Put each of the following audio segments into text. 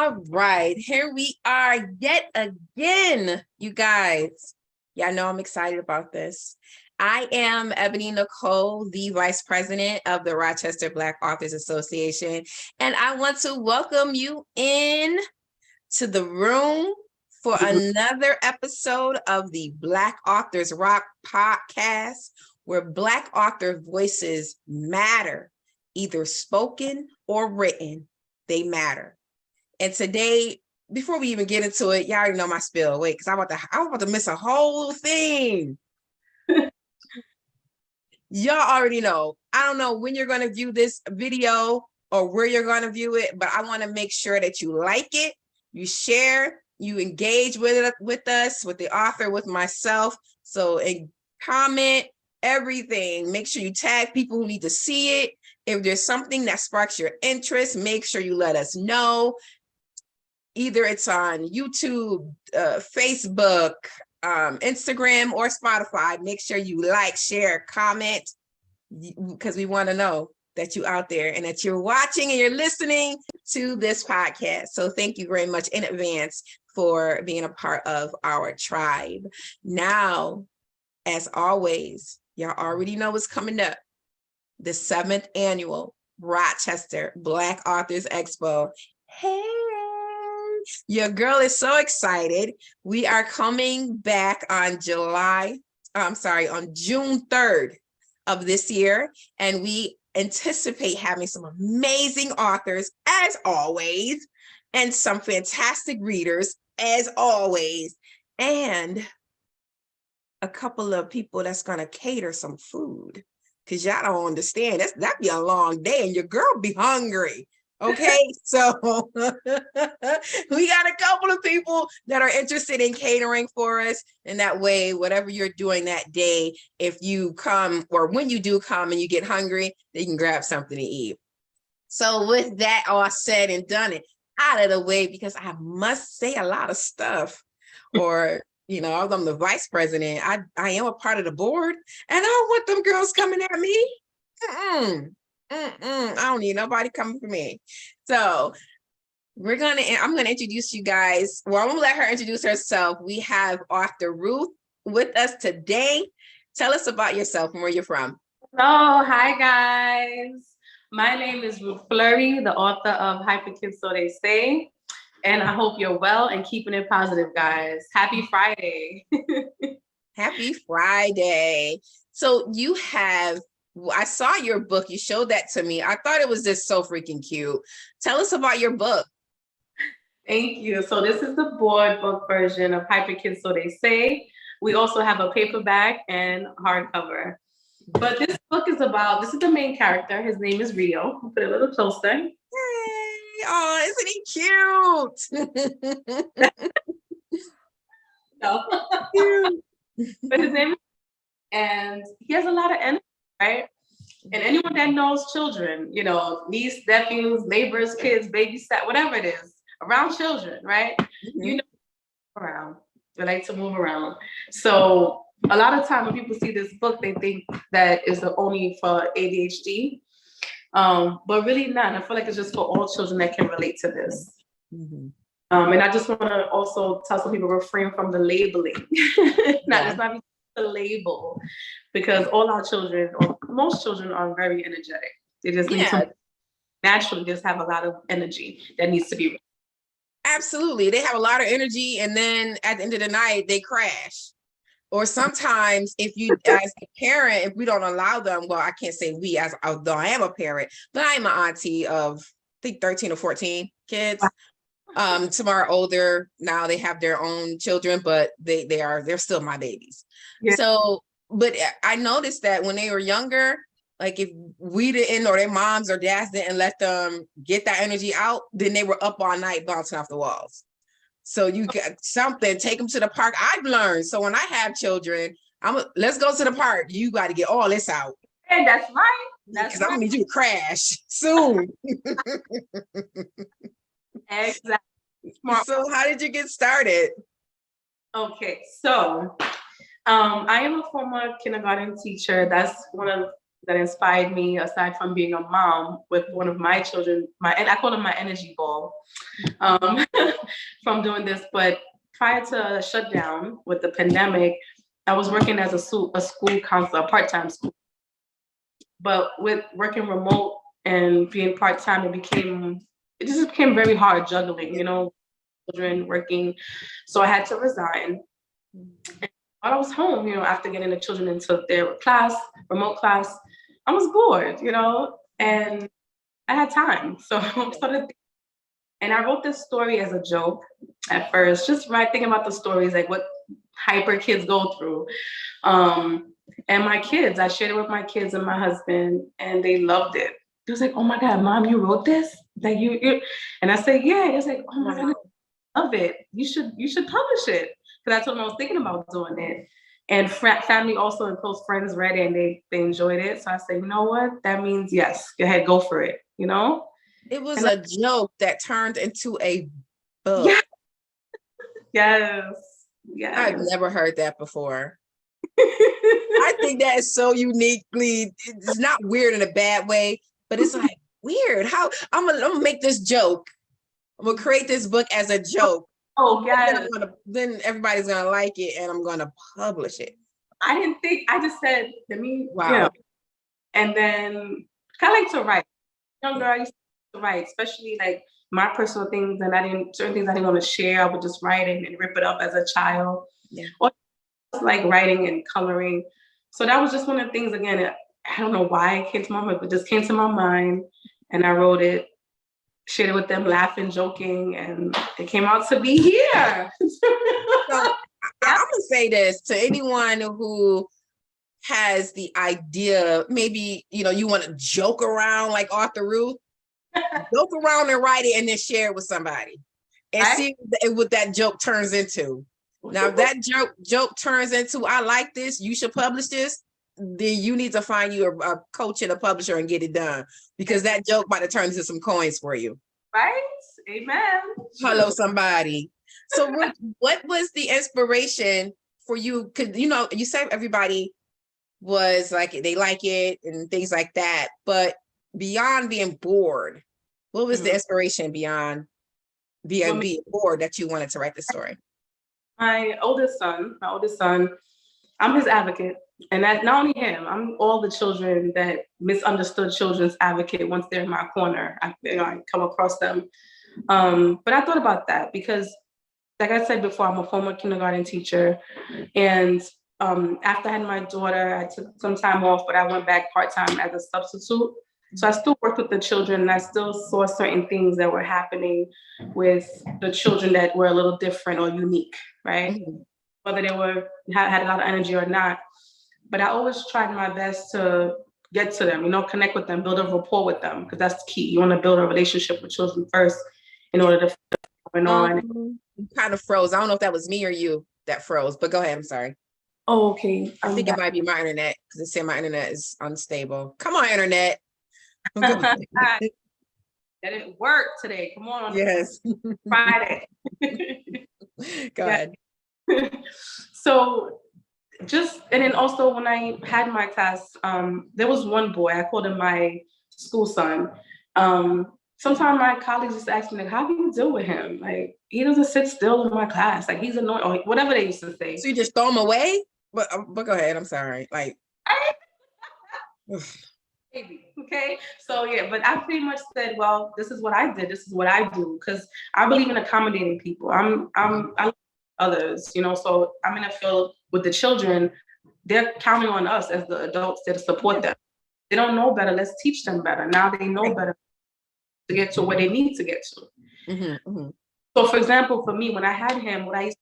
All right, here we are yet again, you guys. Yeah, I know I'm excited about this. I am Ebony Nicole, the Vice President of the Rochester Black Authors Association, and I want to welcome you in to the room for another episode of the Black Authors Rock podcast, where Black author voices matter, either spoken or written, they matter. And today, before we even get into it, y'all already know my spill. Wait, because I'm about to miss a whole thing. Y'all already know. I don't know when you're going to view this video or where you're going to view it, but I want to make sure that you like it, you share, you engage with us, with the author, with myself. So comment everything. Make sure you tag people who need to see it. If there's something that sparks your interest, make sure you let us know. Either it's on YouTube, Facebook, Instagram, or Spotify. Make sure you like, share, comment, because we want to know that you're out there and that you're watching and you're listening to this podcast. So thank you very much in advance for being a part of our tribe. Now, as always, y'all already know what's coming up. The 7th annual Rochester Black Authors Expo. Hey! Your girl is so excited. We are coming back on June 3rd of this year. And we anticipate having some amazing authors, as always, and some fantastic readers, as always, and a couple of people that's going to cater some food. Because y'all don't understand, that'd be a long day and your girl be hungry. Okay, so we got a couple of people that are interested in catering for us. And that way, whatever you're doing that day, if you come or when you do come and you get hungry, then you can grab something to eat. So with that all said and done it out of the way, because I must say a lot of stuff, or I'm the vice president. I am a part of the board, and I don't want them girls coming at me. I don't need nobody coming for me. So I'm gonna introduce you guys. Well, I'm gonna let her introduce herself. We have author Ruth with us today. Tell us about yourself and where you're from. Hello, hi guys. My name is Ruth Fleury, the author of Hyper Kids So They Say. And I hope you're well and keeping it positive, guys. Happy Friday. Happy Friday. So I saw your book. You showed that to me. I thought it was just so freaking cute. Tell us about your book. Thank you. So this is the board book version of Hyper Kids So They Say. We also have a paperback and hardcover. But this book is the main character. His name is Rio. I'll put it a little closer. Hey, oh, isn't he cute? No. But his name is, and he has a lot of energy, right? And anyone that knows children, niece, nephews, neighbors, kids, babysat, whatever it is, around children, right? Mm-hmm. Around. They like to move around. So a lot of time when people see this book, they think that is only for ADHD. But really not. I feel like it's just for all children that can relate to this. Mm-hmm. And I just want to also tell some people refrain from the labeling. It's not the label, because all our children, or most children, are very energetic. They just need to naturally just have a lot of energy that needs to be. Absolutely. They have a lot of energy, and then at the end of the night, they crash. Or sometimes if you, as a parent, if we don't allow them, well, I can't say we, although I am a parent, but I am an auntie of, I think, 13 or 14 kids. Some are older now, they have their own children, but they're still my babies. Yeah. So, but I noticed that when they were younger, like if we didn't, or their moms or dads didn't let them get that energy out, then they were up all night bouncing off the walls. So you get something, take them to the park. I've learned. So when I have children, let's go to the park. You got to get all this out. Hey, that's right. Because I'm gonna need you to crash soon. Exactly. So how did you get started? Okay, so I am a former kindergarten teacher. That's one of that inspired me, aside from being a mom with one of my children, and I call them my energy ball, from doing this. But prior to the shutdown with the pandemic, I was working as a school counselor, part-time school. But with working remote and being part-time, it just became very hard juggling, children working. So I had to resign. And while I was home, after getting the children into their remote class, I was bored, and I had time. So and I wrote this story as a joke at first, just thinking about the stories, like what hyper kids go through. And my kids, I shared it with my kids and my husband, and they loved it. It was like, "Oh my God, Mom, you wrote this? Like you?" And I said, "Yeah." It was like, "Oh my God, I love it. You should publish it." Because I told them I was thinking about doing it. And family also and close friends read it and they enjoyed it. So I said, you know what? That means yes, go ahead, go for it, It was And a joke that turned into a book. Yeah. Yes. I've never heard that before. I think that is so uniquely, it's not weird in a bad way, but it's like weird. How I'm gonna make this joke. I'm gonna create this book as a joke. Oh, yeah. Then everybody's gonna like it and I'm gonna publish it. I just said, let me, Wow. And then kind of like to write. Younger, I used to write, especially like my personal things, and certain things I didn't want to share. I would just write and rip it up as a child. Yeah. Or like writing and coloring. So that was just one of the things, again, I don't know why it came to my mind, but it just came to my mind, and I wrote it, shared it with them, laughing, joking, and it came out to be here. So I'm gonna say this to anyone who has the idea, maybe you want to joke around like Arthur Ruth, joke around and write it and then share it with somebody and see what that joke turns into. Now, if that joke turns into, I like this, you should publish this, then you need to find you a coach and a publisher and get it done, because that joke might have turned into some coins for you. Right? Amen. Hello, somebody. So Ruth, what was the inspiration for you? Because, you said everybody was like, they like it and things like that, but beyond being bored, what was the inspiration beyond being bored that you wanted to write the story? My oldest son, I'm his advocate. And that's not only him, I'm all the children that misunderstood children's advocate. Once they're in my corner, I come across them. But I thought about that because, like I said before, I'm a former kindergarten teacher. And after I had my daughter, I took some time off, but I went back part-time as a substitute. So I still worked with the children, and I still saw certain things that were happening with the children that were a little different or unique, right? Whether they had a lot of energy or not. But I always tried my best to get to them, connect with them, build a rapport with them, because that's the key. You want to build a relationship with children first in order to going on. You kind of froze. I don't know if that was me or you that froze, but go ahead. I'm sorry. Oh, okay. I think it might be my internet, because it said my internet is unstable. Come on, internet. That didn't work today. Come on. Yes. Friday. Go ahead. So and then also when I had my class, there was one boy, I called him my school son. Sometimes my colleagues just ask me, like, how do you deal with him? Like, he doesn't sit still in my class. Like, he's annoying, or whatever they used to say. So you just throw him away? But go ahead. I'm sorry. Like, maybe. Okay. So yeah, but I pretty much said, well, this is what I did. This is what I do, because I believe in accommodating people. I love others, so I'm in a field with the children. They're counting on us as the adults to support them. They don't know better. Let's teach them better. Now they know better to get to where they need to get to. So for example, for me, when I had him, when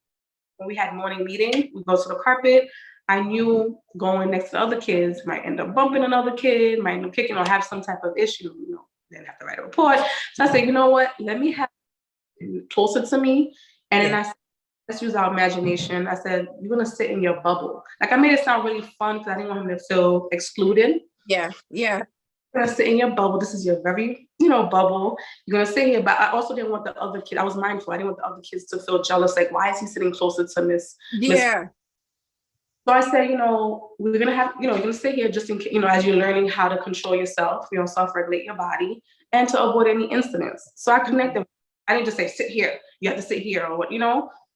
we had morning meeting, we go to the carpet. I knew going next to other kids might end up bumping another kid, might end up kicking or have some type of issue, then have to write a report. So I said, you know what, let me have him closer to me. And then I said, let's use our imagination. I said, you're going to sit in your bubble. Like, I made it sound really fun because I didn't want him to feel excluded. Yeah. You're going to sit in your bubble. This is your very, bubble. You're going to sit here. But I also didn't want the other kid. I was mindful. I didn't want the other kids to feel jealous. Like, why is he sitting closer to Miss? Yeah. So I said, we're gonna have, you're gonna stay here just in case, as you're learning how to control yourself, self-regulate your body and to avoid any incidents. So I connected. I didn't just say, sit here, you have to sit here or what,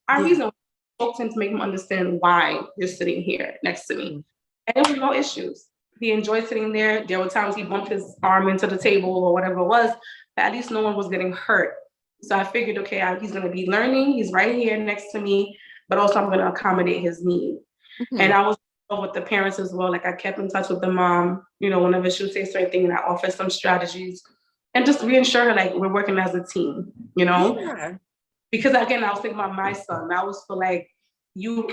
our reason spoke to him to make him understand why you're sitting here next to me. And there was no issues. He enjoyed sitting there. There were times he bumped his arm into the table or whatever it was, but at least no one was getting hurt. So I figured, okay, he's gonna be learning, he's right here next to me, but also I'm gonna accommodate his need. And I was with the parents as well. Like I kept in touch with the mom, whenever she would say certain thing, and I offered some strategies and just reassure her like we're working as a team, Yeah. Because again, I was thinking about my son. I was feel like you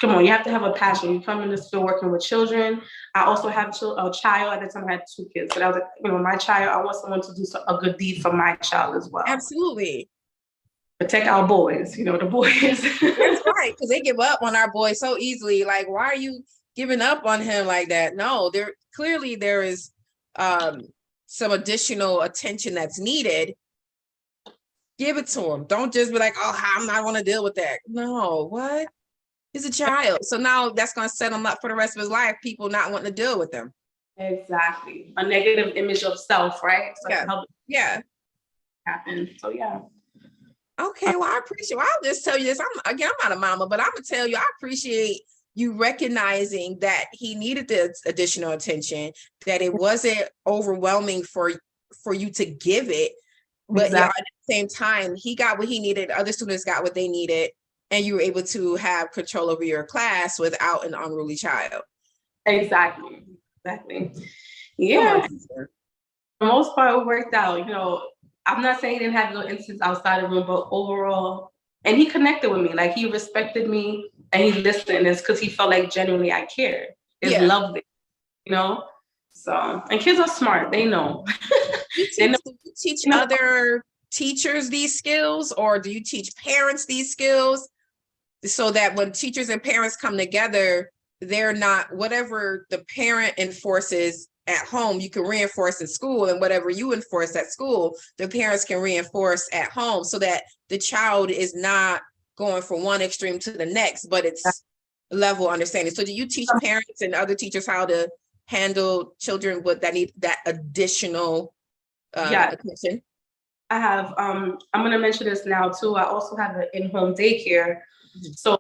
come on, you have to have a passion. You come in this field working with children. I also have a child. At the time I had 2 kids, but I was like, my child, I want someone to do a good deed for my child as well. Absolutely. Protect our boys, the boys. That's right, because they give up on our boy so easily. Like, why are you giving up on him like that? No, there is some additional attention that's needed. Give it to him. Don't just be like, oh, I'm not going to deal with that. No, what? He's a child. So now that's going to set him up for the rest of his life, people not wanting to deal with him. Exactly. A negative image of self, right? So yeah. Happen. So yeah. Okay, well, I appreciate. Well, I'll just tell you this. I'm not a mama, but I'm gonna tell you, I appreciate you recognizing that he needed the additional attention, that it wasn't overwhelming for you to give it, but yeah, at the same time, he got what he needed. Other students got what they needed, and you were able to have control over your class without an unruly child. Exactly. Yeah. For the most part, it worked out. I'm not saying he didn't have no instances outside the room, but overall, and he connected with me. Like he respected me and he listened. It's because he felt like genuinely I cared. It's love there, So, and kids are smart. They know. Do you teach other teachers these skills, or do you teach parents these skills so that when teachers and parents come together, they're not, whatever the parent enforces at home, you can reinforce at school, and whatever you enforce at school, the parents can reinforce at home, so that the child is not going from one extreme to the next, but it's level understanding. So do you teach parents and other teachers how to handle children with that need that additional attention? I have, I'm going to mention this now too. I also have an in-home daycare. So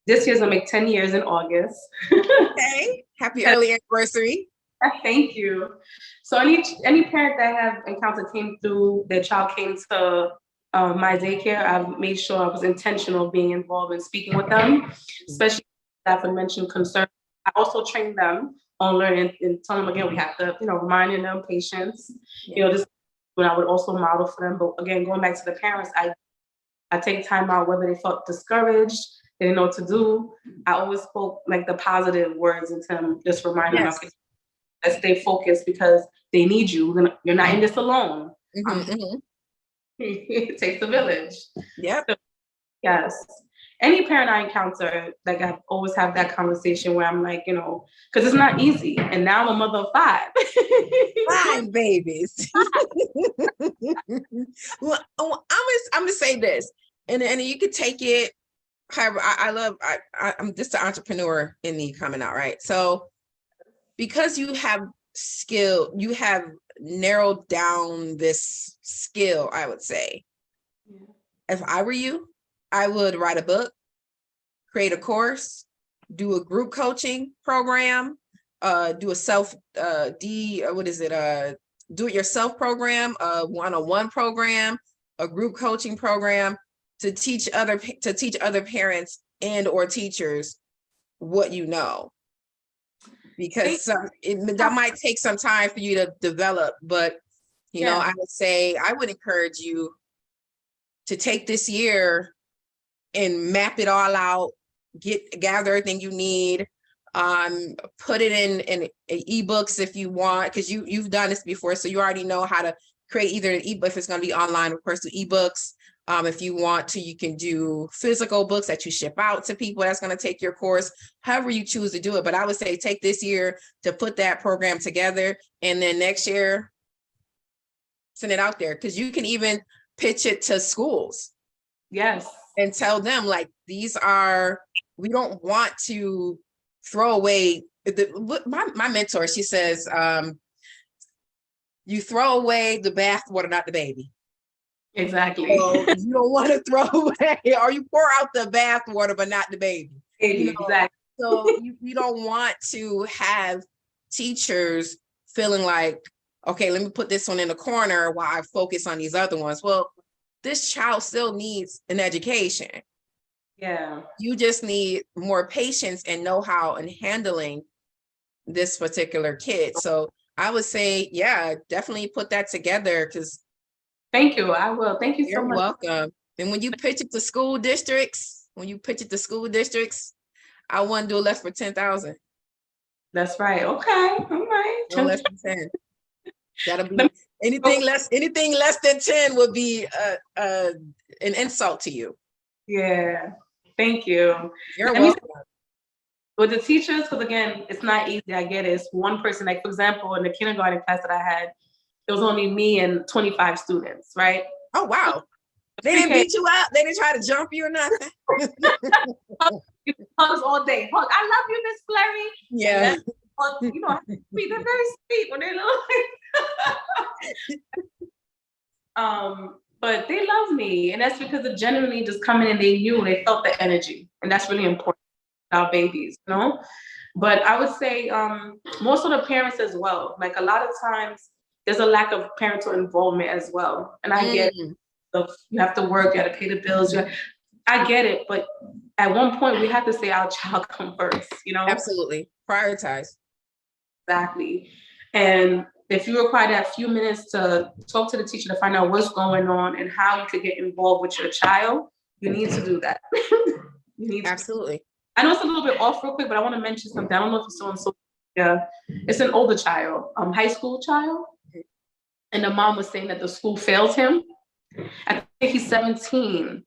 this year's gonna make 10 years in August. Okay, happy early anniversary. Thank you. So any parent that I have encountered their child came to my daycare, I've made sure I was intentional being involved in speaking with them, especially staff would mention concerns. I also train them on learning and tell them again, we have to, reminding them patience, this when I would also model for them. But again, going back to the parents, I take time out, whether they felt discouraged, they didn't know what to do. I always spoke like the positive words into them, just reminding them to stay focused because they need you. You're not in this alone. It takes a village. Yep. So, yes. Any parent I encounter, like I always have that conversation where I'm like, because it's not easy. And now I'm a mother of 5. 5 babies. Well, I'm gonna say this, and you could take it however. I'm just an entrepreneur in me coming out, right? So because you have skill, you have narrowed down this skill, I would say. If I were you, I would write a book, create a course, do a group coaching program, do a do it yourself program, a one-on-one program, a group coaching program to teach other parents and or teachers what you know. Because that might take some time for you to develop, but I would say I would encourage you to take this year and map it all out, gather everything you need, put it in ebooks if you want, because you've done this before, so you already know how to create either an ebook if it's going to be online, of course, do ebooks. If you want to, you can do physical books that you ship out to people that's going to take your course, however you choose to do it. But I would say take this year to put that program together, and then next year send it out there, because you can even pitch it to schools. Yes. And tell them like, we don't want to throw away my mentor, she says, you throw away the bathwater, not the baby. Exactly. So you don't want to throw away, or you pour out the bathwater, but not the baby. Exactly. So you don't want to have teachers feeling like, okay, let me put this one in the corner while I focus on these other ones. Well, this child still needs an education. Yeah. You just need more patience and know-how in handling this particular kid. So I would say, yeah, definitely put that together, because Thank you. I will. Thank you so you're much. welcome. And when you pitch it to school districts, I want to do less for 10,000. That's right. Okay. All right. No less than 10. That'll Let be anything less than 10 would be an insult to you. Yeah. Thank you. You're Let me welcome. with the teachers, because again, it's not easy. I get it. It's one person. Like, for example, in the kindergarten class that I had, it was only me and 25 students, right? Oh, wow. They didn't beat you up? They didn't try to jump you or nothing? Hugs all day. Hug. I love you, Miss Fleury. Yeah. You know, they're very sweet when they're little. But they love me, and that's because of genuinely just coming in. They felt the energy, and that's really important with our babies, you know. But I would say most of the parents as well. Like, a lot of times, there's a lack of parental involvement as well, and I get it. So you have to work, you got to pay the bills. I get it, but at one point we have to say our child come first, you know? Absolutely. Prioritize. Exactly. And if you require that few minutes to talk to the teacher to find out what's going on and how you could get involved with your child, you need to do that. You need to. Absolutely. I know it's a little bit off real quick, but I want to mention something. I don't know if you saw on social media. It's an older child, high school child. And the mom was saying that the school failed him. I think he's 17.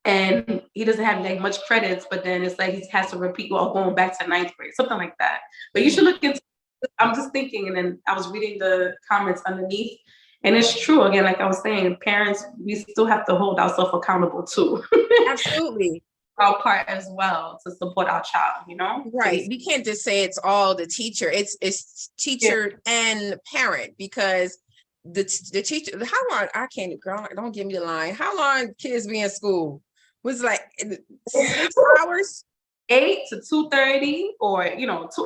And he doesn't have like much credits, but then it's like he has to repeat while going back to ninth grade, something like that. But you should look into it. I'm just thinking, and then I was reading the comments underneath, and it's true. Again, like I was saying, parents, we still have to hold ourselves accountable too. Absolutely. Our part as well to support our child, you know? Right. We can't just say it's all the teacher. It's teacher and parent, because the teacher, how long, I can't, girl, don't give me the line. How long kids be in school? Was like 6 hours? 8 to 2:30, or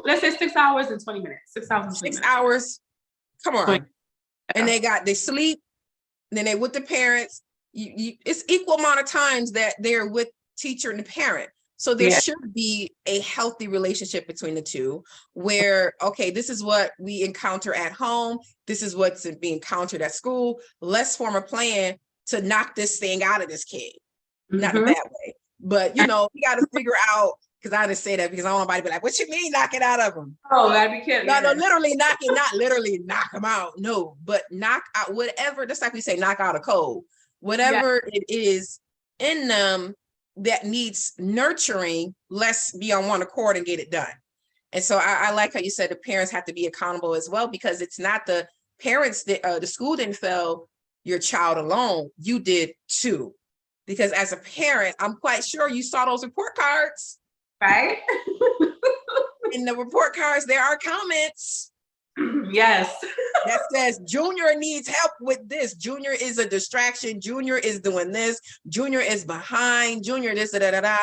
let's say 6 hours and 20 minutes. 6 hours and 20 6 minutes. hours. Come on. And they sleep, then they with the parents. It's equal amount of times that they're with teacher and the parent. So there should be a healthy relationship between the two, where, okay, this is what we encounter at home. This is what's being encountered at school. Let's form a plan to knock this thing out of this kid. Not in a bad way, but we got to figure out, because I didn't say that because I don't want nobody to be like, what you mean knock it out of them? Oh, that'd be kidding. No, literally knock it, not literally knock them out. No, but knock out whatever, just like we say, knock out a cold. Whatever it is in them that needs nurturing, let's be on one accord and get it done. And so I like how you said the parents have to be accountable as well, because it's not the parents that the school didn't fail your child alone. You did too. Because as a parent, I'm quite sure you saw those report cards. Right? In the report cards, there are comments. Yes. That says, Junior needs help with this. Junior is a distraction. Junior is doing this. Junior is behind. Junior this, da, da, da, da.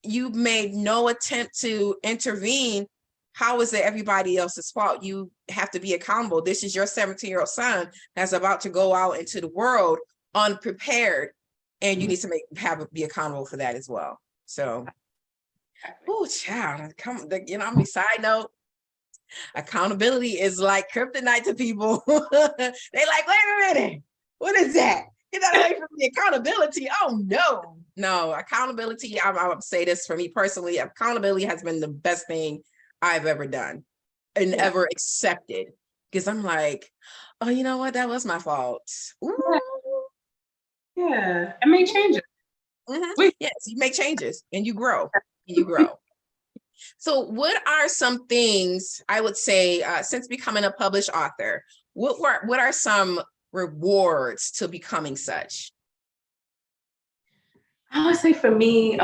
You made no attempt to intervene. How is it everybody else's fault? You have to be accountable. This is your 17-year-old son that's about to go out into the world unprepared. And you need to be accountable for that as well. So, oh, child, side note, accountability is like kryptonite to people. They like, wait a minute, what is that? Get that away from me, accountability. Oh no, accountability. I would say this for me personally, accountability has been the best thing I've ever done and ever accepted. Because I'm like, oh, you know what? That was my fault. Ooh. Yeah, I made changes. Yes, you make changes and you grow. So what are some things, I would say, since becoming a published author, what are some rewards to becoming such? I would say for me,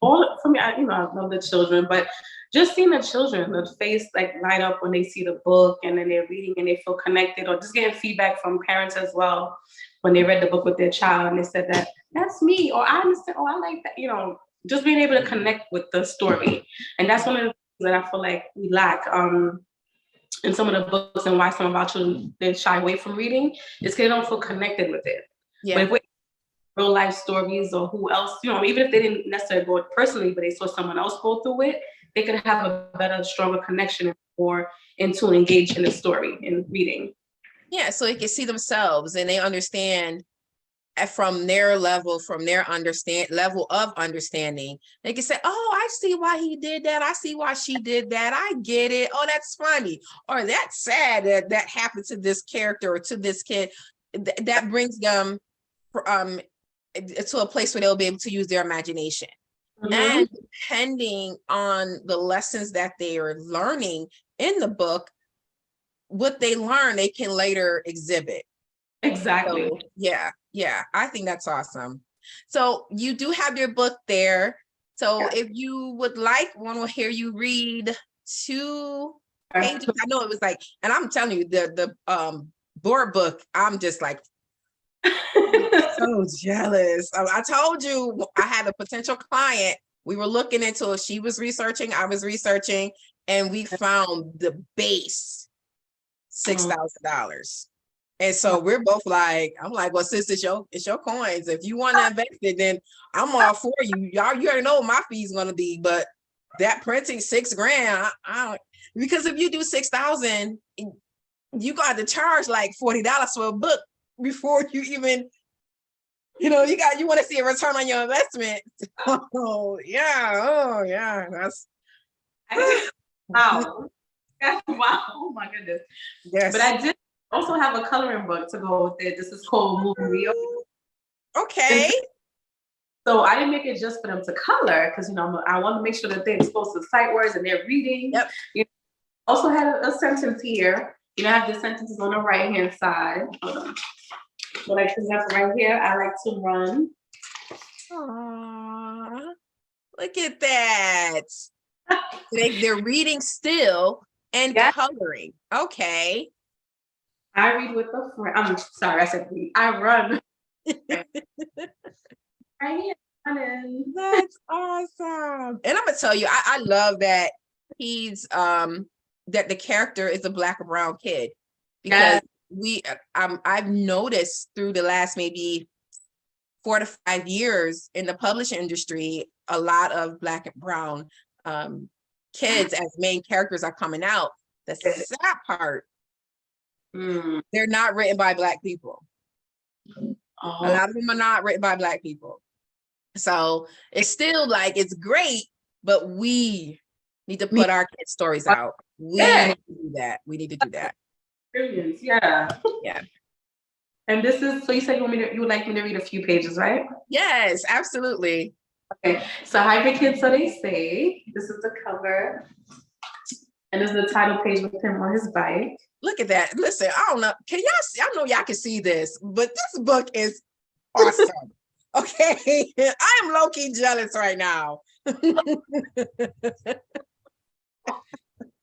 all for me, I love the children, but just seeing the children, the face like light up when they see the book and then they're reading and they feel connected, or just getting feedback from parents as well when they read the book with their child and they said that's me, or I understand, oh, I like that, just being able to connect with the story. And that's one of the things that I feel like we lack in some of the books, and why some of our children they shy away from reading is because they don't feel connected with it. Yeah. But if we real life stories, or who else, even if they didn't necessarily go it personally, but they saw someone else go through it, they could have a better, stronger connection and more in tune, engaged in the story in reading. Yeah, so they can see themselves and they understand from their level, from their level of understanding. They can say, oh, I see why he did that. I see why she did that. I get it. Oh, that's funny. Or that's sad that happened to this character or to this kid. That brings them to a place where they'll be able to use their imagination. And depending on the lessons that they are learning in the book, what they learn, they can later exhibit. Exactly. So, yeah, I think that's awesome. So you do have your book there. So if you would like, one will hear you read 2 pages. I know it was like, and I'm telling you, the board book, I'm just like so jealous. I told you I had a potential client. We were looking into it. She was researching, I was researching, and we found the base $6,000. And so we're both like, I'm like, well, sis, it's your coins. If you want to invest it, then I'm all for you. Y'all, you already know what my fee's gonna be, but that printing $6,000, I don't, because if you do 6,000, you got to charge like $40 for a book before you even, you want to see a return on your investment. Oh yeah, that's wow. Wow, oh my goodness. yes. But I did also have a coloring book to go with it. This is called Moving Real. Okay. So I didn't make it just for them to color, because I want to make sure that they're exposed to sight words and they're reading. Yep. Also had a sentence here. I have the sentences on the right hand side. Hold on. So like for example, right here, I like to run. Aww, look at that. They're reading still and coloring. Okay. I read with a friend. I'm sorry, I said read. I run. Right here. That's awesome. And I'm gonna tell you, I love that he's that the character is a Black or brown kid, because I've noticed through the last maybe 4 to 5 years in the publishing industry, a lot of Black and brown kids as main characters are coming out. The sad part, they're not written by Black people. A lot of them are not written by Black people. So it's still like, it's great, but we need to put our kids' stories out. We need to do that. We need to do that. Brilliant. Yeah. And this is, so you said you would like me to read a few pages, right? Yes, absolutely. Okay. So hybrid kids, so they say. This is the cover. And this is the title page with him on his bike. Look at that. Listen, I don't know. Can y'all see? I know y'all can see this, but this book is awesome. Okay. I am low-key jealous right now.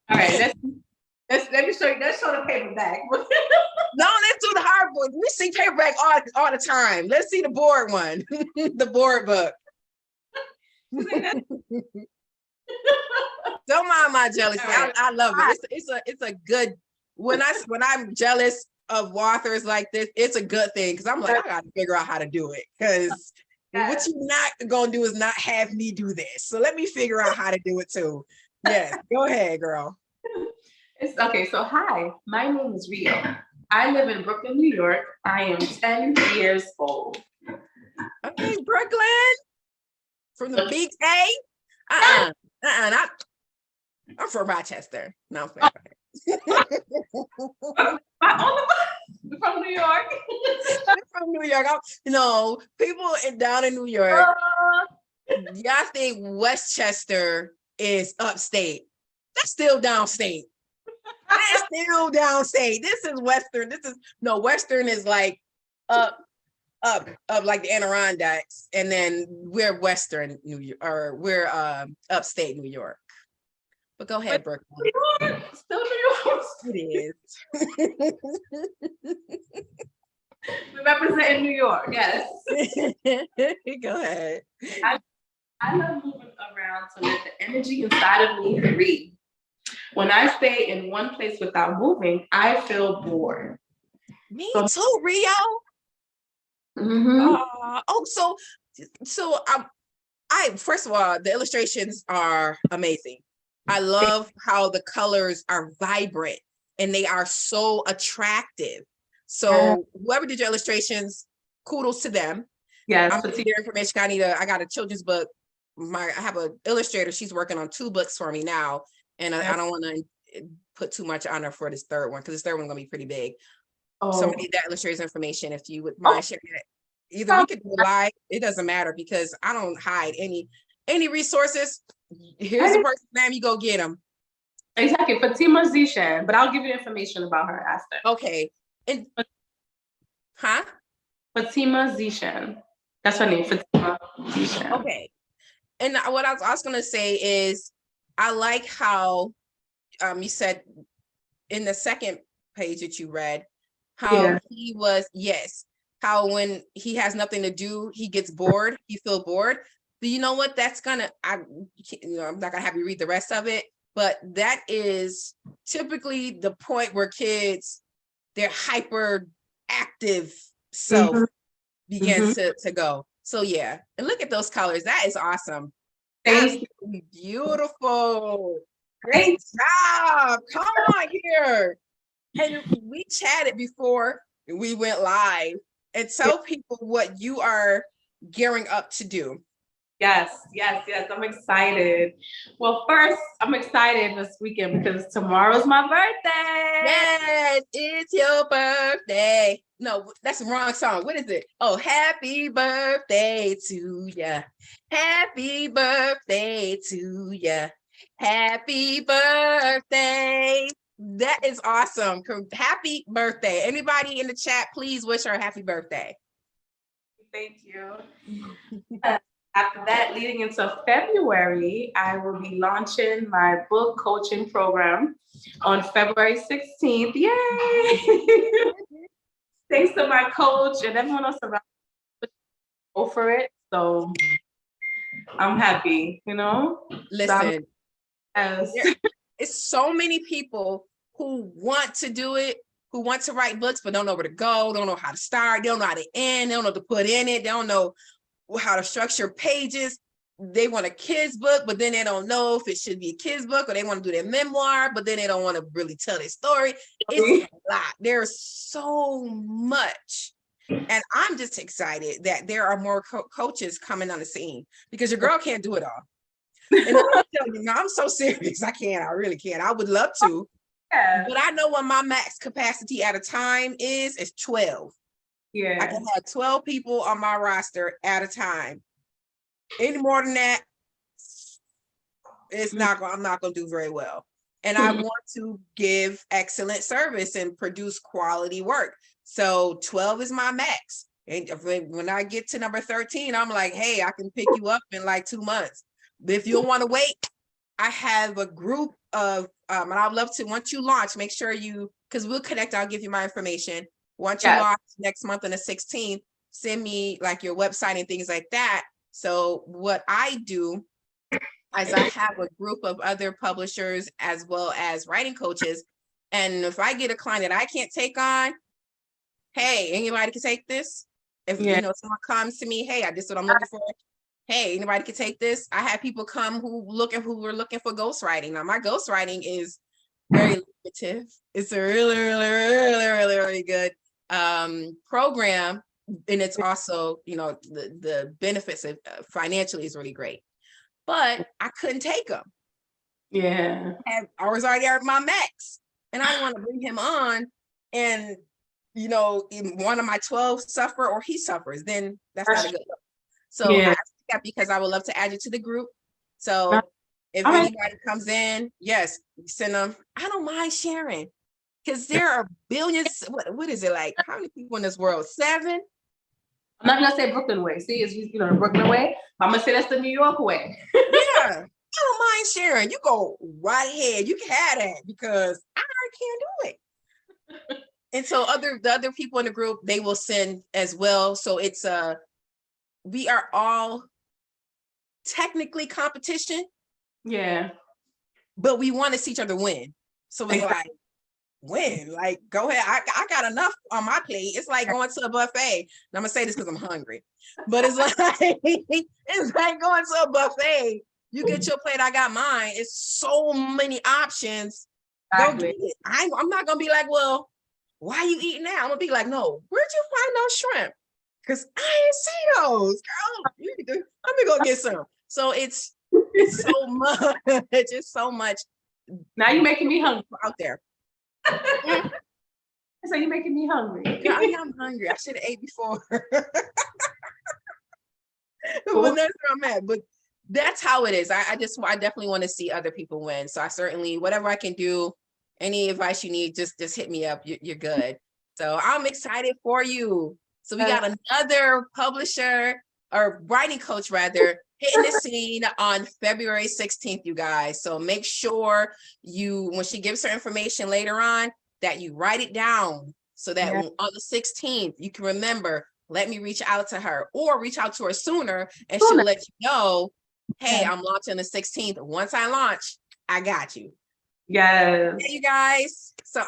All right, let me show you. Let's show the paperback. No, let's do the hard book. We see paperback all the time. Let's see the board one, the board book. Don't mind my jealousy. Right. I love it. It's a good. When I'm jealous of authors like this, it's a good thing, because I'm like, I got to figure out how to do it, because what you're not gonna do is not have me do this. So let me figure out how to do it too. Yes, go ahead, girl. It's okay. So hi, my name is Rio. I live in Brooklyn, New York. I am 10 years old. Okay, Brooklyn, from the big A. I'm from Rochester. No, I'm from New York. From New York. People down in New York, y'all think Westchester is upstate. That's still downstate. That's still downstate. This is Western. Western is like up up like the Adirondacks, and then we're Western New York, or we're upstate New York. But go ahead, Brooke. Still New York. It is. We represent New York, yes. Go ahead. I love moving around to let the energy inside of me breathe. When I stay in one place without moving, I feel bored. Me too, Rio. So I first of all, the illustrations are amazing. I love how the colors are vibrant and they are so attractive. So whoever did your illustrations, kudos to them. Yes, I'm gonna see their information. I got a children's book. I have an illustrator. She's working on 2 books for me now, and I don't want to put too much on her for this third one, because this third one's gonna be pretty big. Somebody need that illustrator's information, if you would mind sharing it. Either we could do it live, it doesn't matter, because I don't hide any resources. Here's the person's name, you go get them. Exactly, Fatima Zishan, but I'll give you information about her after. Okay. And Fatima Zishan. That's her name, Fatima Zishan. Okay. And what I was gonna say is, I like how you said in the second page that you read, how he was, how when he has nothing to do, he gets bored, you feel bored. But you know what? That's gonna, I'm not gonna have you read the rest of it, but that is typically the point where kids, their hyper active self begins to go. So yeah, and look at those colors. That is awesome. That's beautiful. Great job. Come on here. And we chatted before we went live, and tell people what you are gearing up to do. Yes. I'm excited. Well, first, I'm excited this weekend because tomorrow's my birthday. Yes, it's your birthday. No, that's the wrong song. What is it? Oh, happy birthday to ya. Happy birthday to ya. Happy birthday. That is awesome. Happy birthday. Anybody in the chat, please wish her a happy birthday. Thank you. After that, leading into February, I will be launching my book coaching program on February 16th. Yay! Thanks to my coach and everyone else around me, go for it. So I'm happy, Listen, so it's so many people who want to do it, who want to write books, but don't know where to go, don't know how to start, they don't know how to end, they don't know what to put in it, they don't know how to structure pages. They want a kid's book, but then they don't know if it should be a kid's book, or they want to do their memoir, but then they don't want to really tell their story. It's a lot. There's so much. And I'm just excited that there are more coaches coming on the scene, because your girl can't do it all. And I'm so serious. I really can't. I would love to, but I know what my max capacity at a time is 12. Yeah. I can have 12 people on my roster at a time. Any more than that, I'm not going to do very well. And I want to give excellent service and produce quality work. So 12 is my max. And when I get to number 13, I'm like, hey, I can pick you up in like 2 months. But if you don't want to wait, I have a group of, and I'd love to, once you launch, make sure because we'll connect, I'll give you my information. Once you launch next month on the 16th, send me like your website and things like that. So what I do is I have a group of other publishers as well as writing coaches. And if I get a client that I can't take on, hey, anybody can take this. If someone comes to me, hey, this is what I'm looking for. Hey, anybody can take this. I have people come who were looking for ghostwriting. Now my ghostwriting is very lucrative. It's a really, really, really, really, really good program, and it's also, the benefits of financially is really great. But I couldn't take them. Yeah, I was already at my max, and I didn't want to bring him on, and one of my 12 suffer or he suffers. Then that's not a good look. So I ask that because I would love to add you to the group. So if anybody comes in, yes, send them. I don't mind sharing. Because there are billions, what is it like? How many people in this world? 7? I'm not gonna say Brooklyn way. See, it's the Brooklyn way. I'm gonna say that's the New York way. Yeah, I don't mind sharing. You go right ahead. You can have that because I can't do it. And so the other people in the group, they will send as well. So it's we are all technically competition. Yeah. But we want to see each other win. So it's like, win, like go ahead. I got enough on my plate. It's like going to a buffet. And I'm gonna say this because I'm hungry, but it's like it's like going to a buffet. You get your plate, I got mine. It's so many options. Exactly. Go get it. I'm not gonna be like, well, why are you eating that? I'm gonna be like, no, where'd you find those shrimp? Because I didn't see those, girl. Let me go get some. So it's so much. It's just so much. Now you're making me hungry out there. So you're making me hungry. Yeah, I'm hungry. I should have ate before. But that's where I'm at. But that's how it is. I definitely want to see other people win. So I certainly, whatever I can do, any advice you need, just hit me up. You're good. So I'm excited for you. So we got another publisher or writing coach rather hitting the scene on February 16th, you guys. So make sure when she gives her information later on, that you write it down so that on the 16th, you can remember, let me reach out to her or reach out to her sooner and she'll let you know, hey, I'm launching the 16th. Once I launch, I got you. Yes. Hey, you guys. So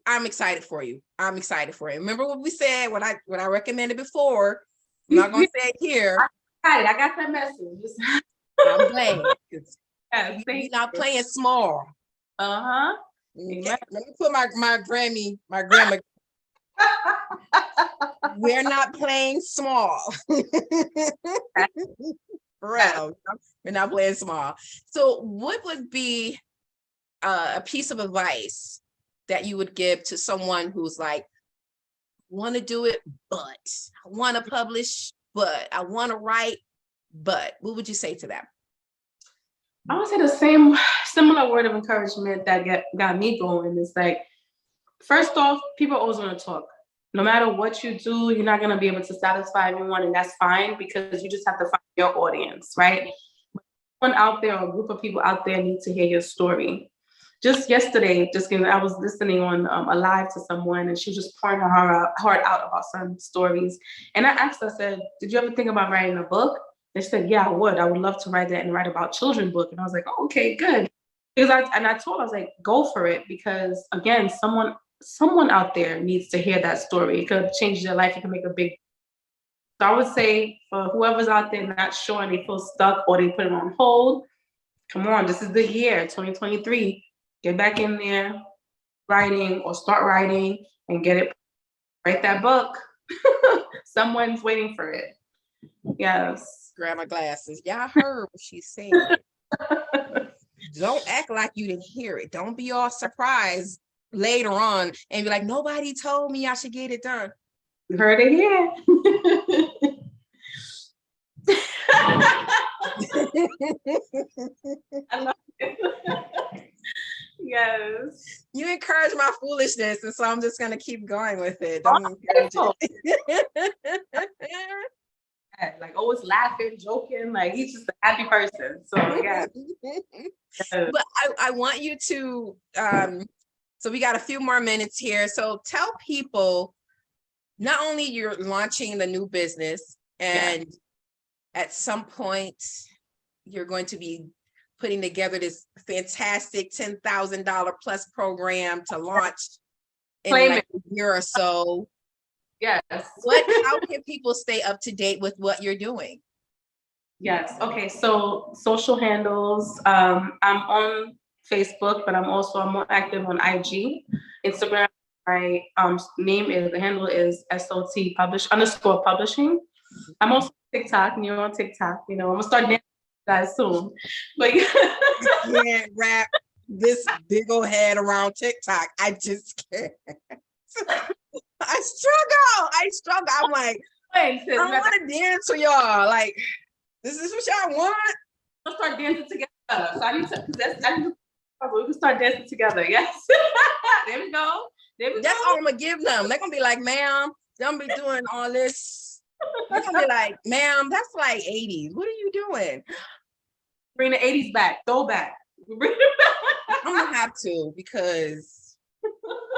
I'm excited for you. I'm excited for you. Remember what we said, what I recommended before. I'm not gonna say it here. I got that message. I'm glad because we're not playing small. Uh-huh. Okay. Let me put my grandma. We're not playing small. For real. We're not playing small. So what would be a piece of advice that you would give to someone who's like, want to do it, but I want to publish, but I want to write, but what would you say to them? I would say the similar word of encouragement that got me going is like, first off, people always want to talk. No matter what you do, you're not going to be able to satisfy everyone, and that's fine because you just have to find your audience, right? Someone out there or a group of people out there need to hear your story. Just yesterday, I was listening on a live to someone, and she was just pouring her heart out about some stories. And I asked her, I said, did you ever think about writing a book? And she said, yeah, I would love to write that and write about children's book. And I was like, oh, okay, good. Because I told her, I was like, go for it. Because again, someone out there needs to hear that story. It could change their life. It can make a big. So I would say for whoever's out there not sure and they feel stuck or they put it on hold, come on, this is the year, 2023. Get back in there, writing or start writing and write that book. Someone's waiting for it. Yes. Grab my glasses. Y'all heard what she said. Don't act like you didn't hear it. Don't be all surprised later on and be like, nobody told me I should get it done. You heard it here. I love it. Yes. You encourage my foolishness, and so I'm just gonna keep going with it. Don't encourage it. Like always laughing, joking, like he's just a happy person. So yeah. But I want you to so we got a few more minutes here. So tell people not only you're launching the new business and at some point you're going to be putting together this fantastic $10,000 plus program to launch in like a year or so. Yes. How can people stay up to date with what you're doing? Yes. Okay. So social handles. I'm on Facebook, but I'm more active on IG, Instagram. My the handle is SOT _publishing. I'm also TikTok, and you're on TikTok. I'm gonna start dancing guys soon. But you can't wrap this big old head around TikTok. I just can't. I struggle. I'm like, I want to dance for y'all. Like, this is what y'all want? Let's start dancing together. So I need to we can start dancing together. Yes. There we go. That's all I'm gonna give them. They're gonna be like, ma'am, Don't be doing all this. You're gonna be like, ma'am, that's like 80s. What are you doing? Bring the 80s back, throw back. I'm gonna have to, because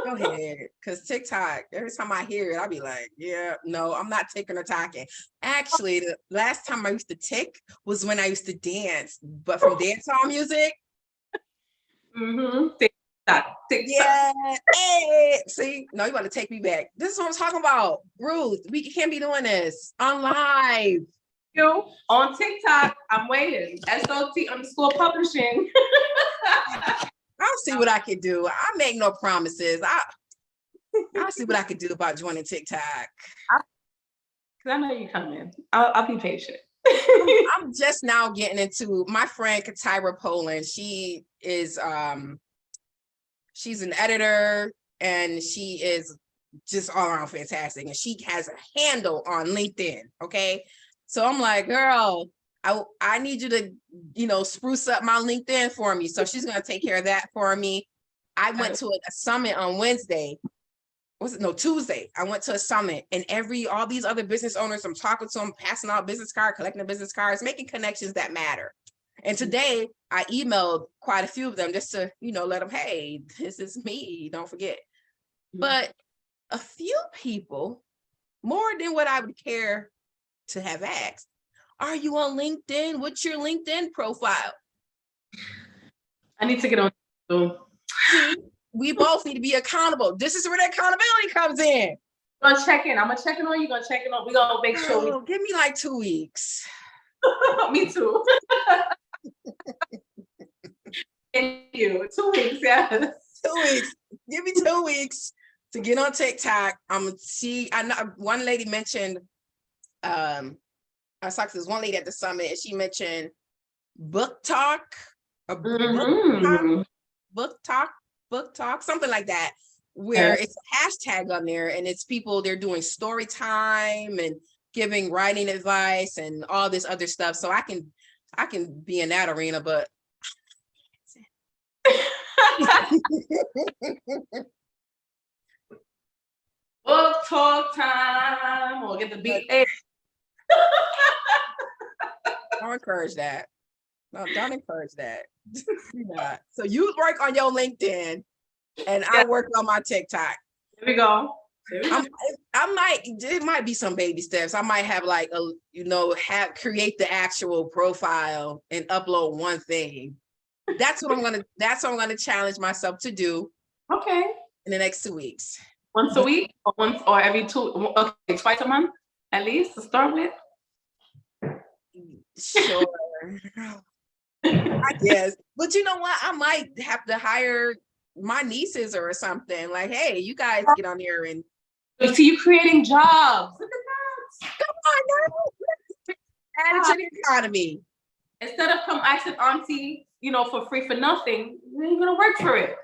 go ahead. Because TikTok, every time I hear it, I'll be like, yeah, no, I'm not ticking or talking. Actually, the last time I used to tick was when I used to dance, but from dancehall music. TikTok. Yeah. Hey, see, no, you want to take me back. This is what I'm talking about. Ruth, we can't be doing this on live. On TikTok, I'm waiting. SOT_publishing. I'll see what I can do. I make no promises. I'll see what I could do about joining TikTok. Because I know you're coming. I'll be patient. I'm just now getting into my friend Katira Poland. She is she's an editor, and she is just all around fantastic. And she has a handle on LinkedIn. Okay. So I'm like, girl, I need you to, spruce up my LinkedIn for me. So she's going to take care of that for me. I went to a summit on Wednesday. Tuesday. I went to a summit, and all these other business owners, I'm talking to them, passing out business cards, collecting business cards, making connections that matter. And today I emailed quite a few of them just to, let them, hey, this is me, don't forget. But a few people, more than what I would care to have asked, are you on LinkedIn? What's your LinkedIn profile? I need to get on. See, we both need to be accountable. This is where the accountability comes in. I'm gonna check in on you. Gonna check in on. We're gonna make sure. Give me like 2 weeks. Me too. Thank you. 2 weeks, yeah. 2 weeks. Give me 2 weeks to get on TikTok. I'm gonna see. I know one lady mentioned. I was talking to this one lady at the summit, and she mentioned book talk, book talk, something like that, where it's a hashtag on there, and it's people, they're doing story time and giving writing advice and all this other stuff. So I can be in that arena, but book talk time. We'll get the beat. Don't encourage that. No, don't encourage that. Yeah. So you work on your LinkedIn, and I work on my TikTok. Here we go. It might be some baby steps. I might have like create the actual profile and upload one thing. That's what I'm gonna challenge myself to do. Okay. In the next 2 weeks. Once a week, or every 2, okay, twice a month at least to start with. Sure. I guess. But you know what? I might have to hire my nieces or something. Like, hey, you guys get on here and see you creating jobs. Look at that. Come on, girl. Add it to the economy. Instead of come asking auntie, for free for nothing, you ain't gonna work for it.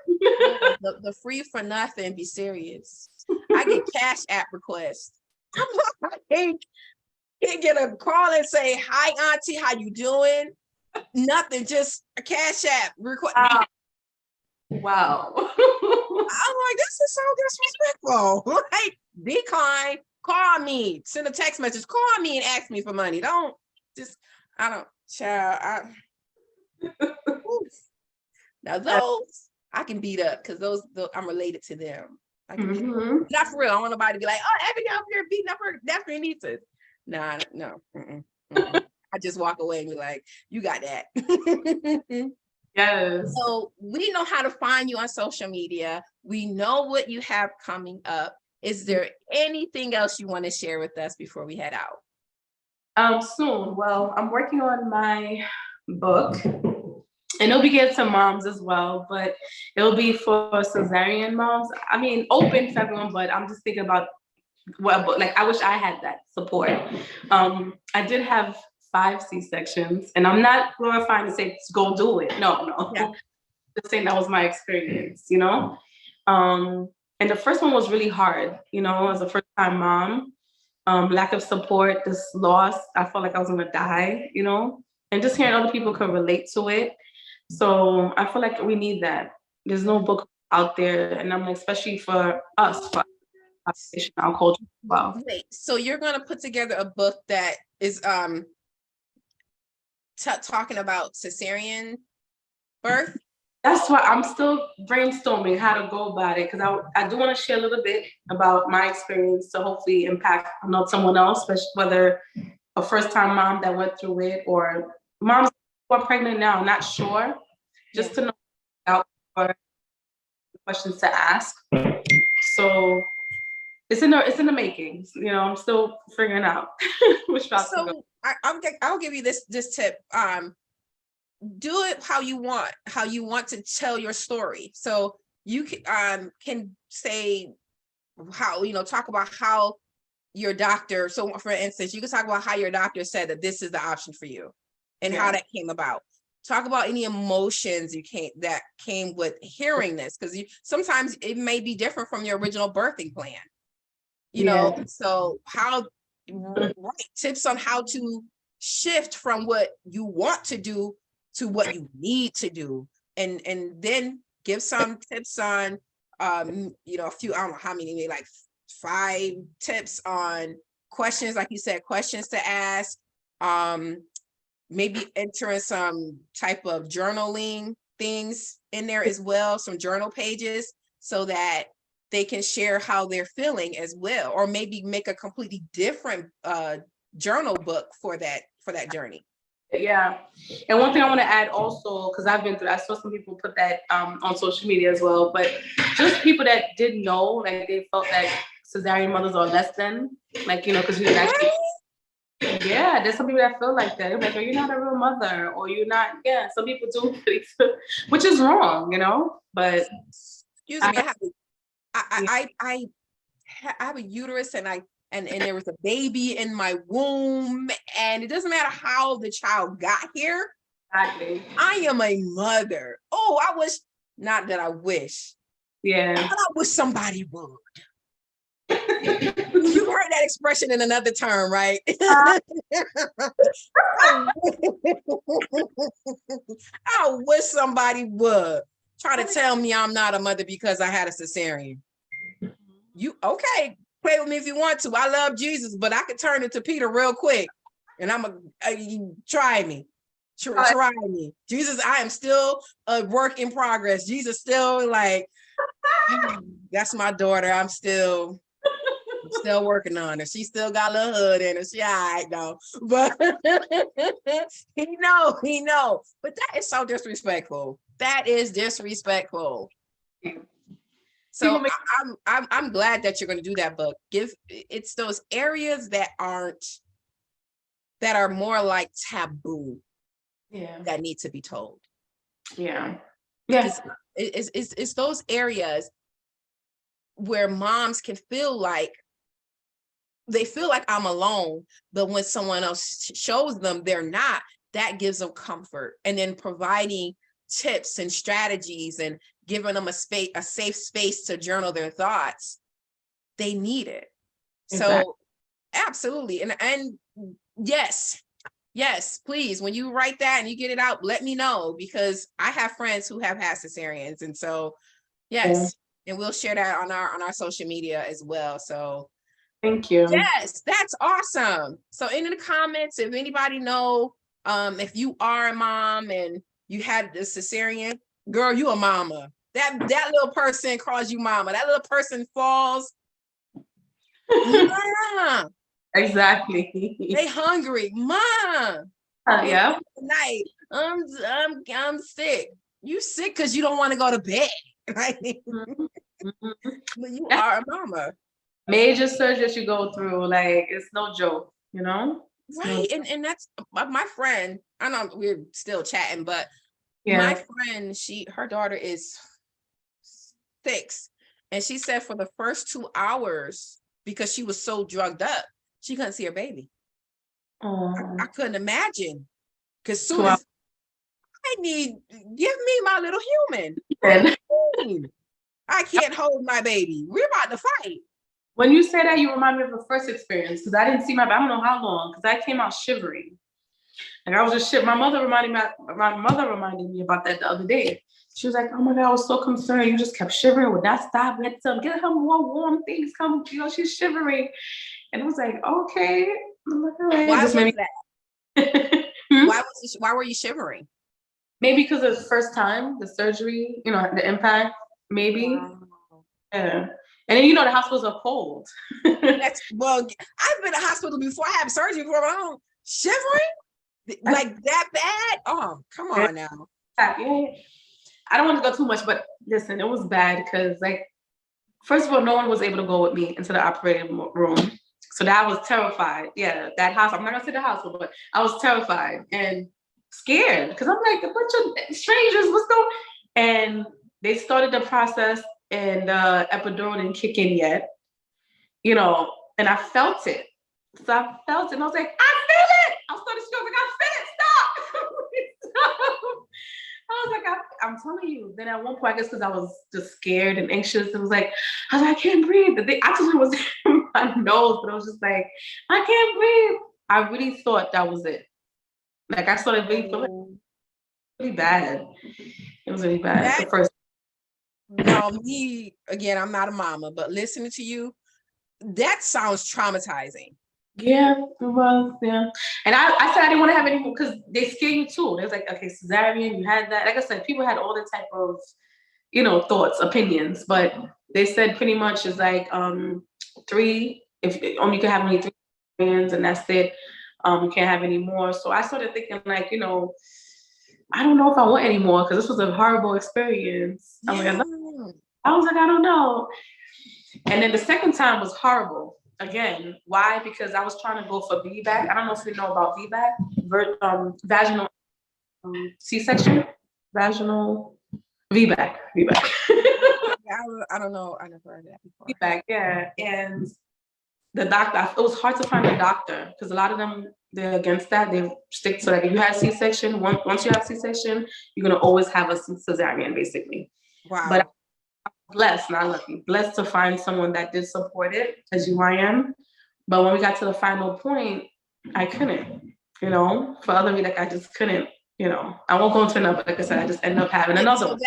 the free for nothing, be serious. I get Cash App requests. I can't get a call and say, hi, auntie, how you doing? Nothing, just a Cash App request. Wow. I'm like, this is so disrespectful. Like, decline, call me, send a text message, call me and ask me for money. Now those I can beat up, because those I'm related to them. I can not for real. I don't want nobody to be like, oh, Abigail up here beating up her nephew and nieces. No. I just walk away and be like, you got that. Yes. So we know how to find you on social media. We know what you have coming up. Is there anything else you want to share with us before we head out? Soon. Well, I'm working on my book, and it'll be geared to moms as well, but it'll be for cesarean moms. I mean, open for everyone, but I'm just thinking about I wish I had that support. I did have 5 C-sections, and I'm not glorifying to say go do it. No. Yeah. Just saying that was my experience, and the first one was really hard, as a first-time mom. Lack of support, this loss, I felt like I was gonna die, and just hearing other people can relate to it. So I feel like we need that. There's no book out there, and I'm like, especially for us, population, our culture as well. Wait, so you're going to put together a book that is talking about cesarean birth? That's why I'm still brainstorming how to go about it, because I do want to share a little bit about my experience to hopefully impact someone else, whether a first-time mom that went through it or moms who are pregnant now, not sure, just to know out for questions to ask. So it's in the making. I'm still figuring out which route to go. So I'll give you this tip. Do it how you want to tell your story. So you can say how, talk about how your doctor, so for instance, you can talk about how your doctor said that this is the option for you and how that came about. Talk about any emotions that came with hearing this, because sometimes it may be different from your original birthing plan. So how, right, tips on how to shift from what you want to do to what you need to do, and then give some tips on a few, I don't know how many, maybe like 5 tips on questions, like you said, questions to ask, maybe entering some type of journaling things in there as well, some journal pages, so that they can share how they're feeling as well, or maybe make a completely different journal book for that journey. Yeah. And one thing I want to add also, because I've been through, I saw some people put that on social media as well, but just people that didn't know, like they felt that cesarean mothers are less than, like, because you didn't actually. Yeah, there's some people that feel like that. They're like, oh, you're not a real mother, or you're not. Yeah, some people do, which is wrong, But excuse me, I have a uterus, and there was a baby in my womb, and it doesn't matter how the child got here. Exactly. I am a mother. Oh, I wish, not that I wish. Yeah. But I wish somebody would. You heard that expression in another term, right? I wish somebody would try to tell me I'm not a mother because I had a cesarean. You okay? Play with me if you want to. I love Jesus, but I could turn into Peter real quick, and try me. Try me. Jesus, I am still a work in progress. Jesus still like, that's my daughter. I'm still working on her. She still got a little hood in her. She all right though. But he know. But that is so disrespectful. That is disrespectful. So I'm glad that you're going to do that book. It's those areas that are more like taboo. Yeah. That need to be told. Yeah. Yeah. It's those areas where moms can feel like I'm alone, but when someone else shows them they're not, that gives them comfort. And then providing tips and strategies and giving them a safe space to journal their thoughts, they need it. Exactly. So absolutely. And yes, please, when you write that and you get it out, let me know, because I have friends who have had cesareans. And so, yes, and we'll share that on our social media as well. So thank you. Yes, that's awesome. So in the comments, if anybody know, if you are a mom and you had the cesarean, girl, you a mama. That little person calls you mama. That little person falls. Mom. Exactly. They hungry, mom. Yeah. Night. I'm sick. You sick because you don't want to go to bed, right? But you are a mama. Major surgeries you go through, like it's no joke, Right. And that's my friend. I know we're still chatting, but my friend, her daughter is 6, and she said for the first 2 hours, because she was so drugged up, she couldn't see her baby. I couldn't imagine, because soon as give me my little human. I can't hold my baby. We're about to fight. When you say that, you remind me of the first experience, because I didn't see I don't know how long, because I came out shivering. Like I was just shit. My mother reminded me about that the other day. She was like, oh my God, I was so concerned. You just kept shivering, would not stop. We had to get her more warm things. Come, she's shivering. And I was like, okay. I'm like, all right. Why Just was maybe. that? Hmm? Why were you shivering? Maybe because of the first time, the surgery, the impact, maybe. Wow. Yeah. And then, the hospitals are cold. Well, I've been to hospital before. I had surgery before. I don't shivering like that bad. Oh, come on now. Yeah. I don't want to go too much, but listen, it was bad because, like, first of all, no one was able to go with me into the operating room. So that I was terrified. Yeah, that house. I'm not gonna say the hospital, but I was terrified and scared because I'm like, a bunch of strangers, what's going on? And they started the process and the epidural didn't kick in yet, and I felt it. So I felt it and I was like, I feel it. I started screaming, I feel it, stop. I was like, I'm telling you. Then at one point, I guess because I was just scared and anxious, it was like, I was like, I can't breathe. The thing actually was in my nose, but I was just like, I can't breathe. I really thought that was it. Like I started really feeling really bad. It was really bad. The first. No, me again, I'm not a mama, but listening to you, that sounds traumatizing. Yeah, it was. Yeah, and I said I didn't want to have any more because they scare you too. They was like, okay, cesarean, you had that. Like I said, people had all the type of thoughts, opinions, but they said pretty much is like three. If only you can have only three hands, and that's it. You can't have any more. So I started thinking like, I don't know if I want any more because this was a horrible experience. Yeah. I was like, I don't know. And then the second time was horrible. Again, why? Because I was trying to go for VBAC. I don't know if you know about VBAC, vaginal C-section, vaginal VBAC. I don't know. I never heard of that before. Feedback, yeah. And the doctor, it was hard to find a doctor because a lot of them, they're against that. They stick to like, if you have C-section, once you have C-section, you're going to always have a cesarean, basically. Wow. But I'm blessed, not lucky, blessed to find someone that did support it, as I am. But when we got to the final point, I couldn't, for other reasons, like I just couldn't, I won't go into another, but like I said, I just ended up having another one.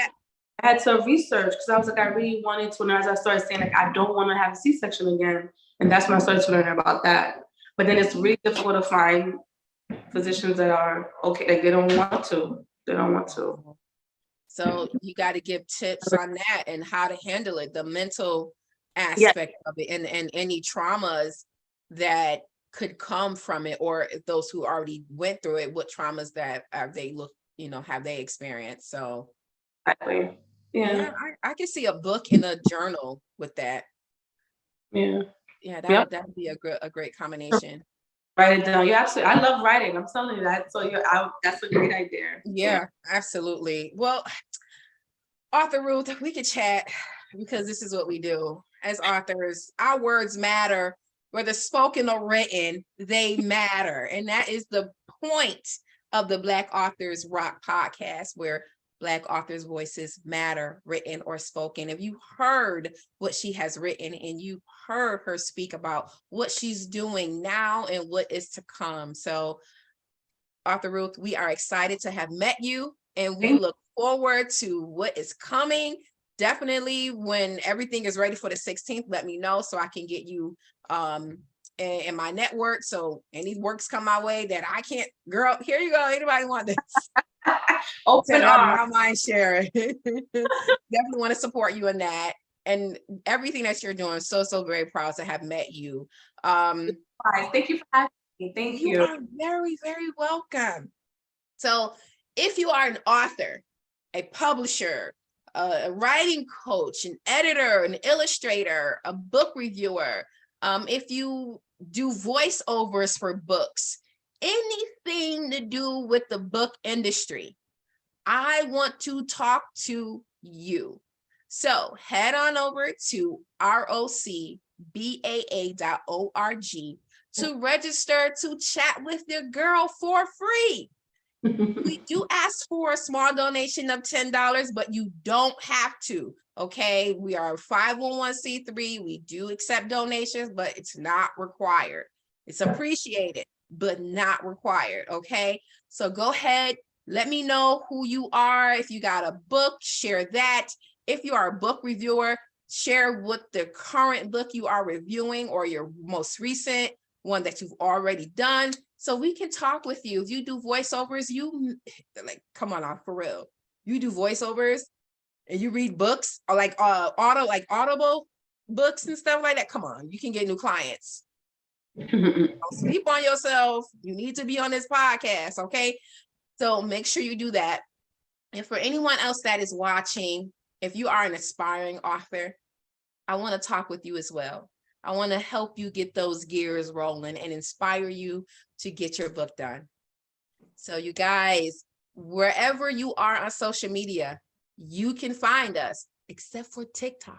I had to research because I was like, I really wanted to, and as I started saying, like, I don't want to have a C-section again. And that's when I started to learn about that. But then it's really difficult to find physicians that are okay, like they don't want to. They don't want to. So you got to give tips on that and how to handle it, the mental aspect of it, and any traumas that could come from it, or those who already went through it, what traumas that have they experienced. So exactly. Yeah. I can see a book and a journal with that. Yeah. Yeah, that would be a great combination. Write it down. You absolutely. I love writing. I'm telling you that. So that's a great idea. Yeah, absolutely. Well, author Ruth, we could chat because this is what we do as authors. Our words matter, whether spoken or written, they matter. And that is the point of the Black Authors Rock podcast, where Black authors' voices matter, written or spoken. If you heard what she has written and you heard her speak about what she's doing now and what is to come. So, author Ruth, we are excited to have met you, and we look forward to what is coming. Definitely when everything is ready for the 16th, let me know so I can get you in my network. So any works come my way that I can't, girl, here you go. Anybody want this? Open arms. Don't mind sharing. Definitely want to support you in that. And everything that you're doing. So very proud to have met you. Thank you for having me. Thank you. You are very, very welcome. So if you are an author, a publisher, a writing coach, an editor, an illustrator, a book reviewer, if you do voiceovers for books, anything to do with the book industry, I want to talk to you. So head on over to rocbaa.org to register to chat with your girl for free. We do ask for a small donation of $10, but you don't have to. Okay, we are 501c3. We do accept donations, but it's not required. It's appreciated, but not required. Okay, so go ahead, Let me know who you are. If you got a book, share that. If you are a book reviewer, share what the current book you are reviewing or your most recent one that you've already done, so we can talk with you. If you do voiceovers, you like, come on now, for real. You do voiceovers and you read books or like Audible books and stuff like that. Come on, you can get new clients. Don't sleep on yourself. You need to be on this podcast, okay? So make sure you do that. And for anyone else that is watching, if you are an aspiring author, I want to talk with you as well. I want to help you get those gears rolling and inspire you to get your book done. So you guys, wherever you are on social media, you can find us, except for TikTok.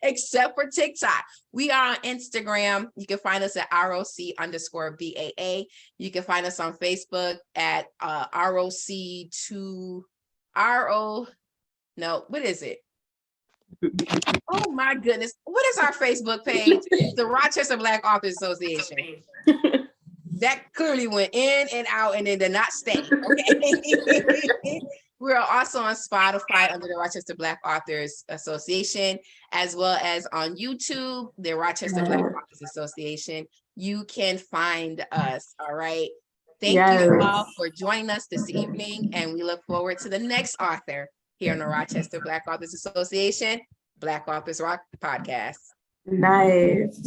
Except for TikTok. We are on Instagram. You can find us at ROC_BAA. You can find us on Facebook at ROC2 RO. No, what is it? Oh my goodness. What is our Facebook page? The Rochester Black Authors Association. That clearly went in and out and then did not stay. Okay. We're also on Spotify under the Rochester Black Authors Association, as well as on YouTube, the Rochester Black Authors Association. You can find us. All right. Thank you all for joining us this evening, and we look forward to the next author here in the Rochester Black Authors Association, Black Authors Rock Podcast. Nice.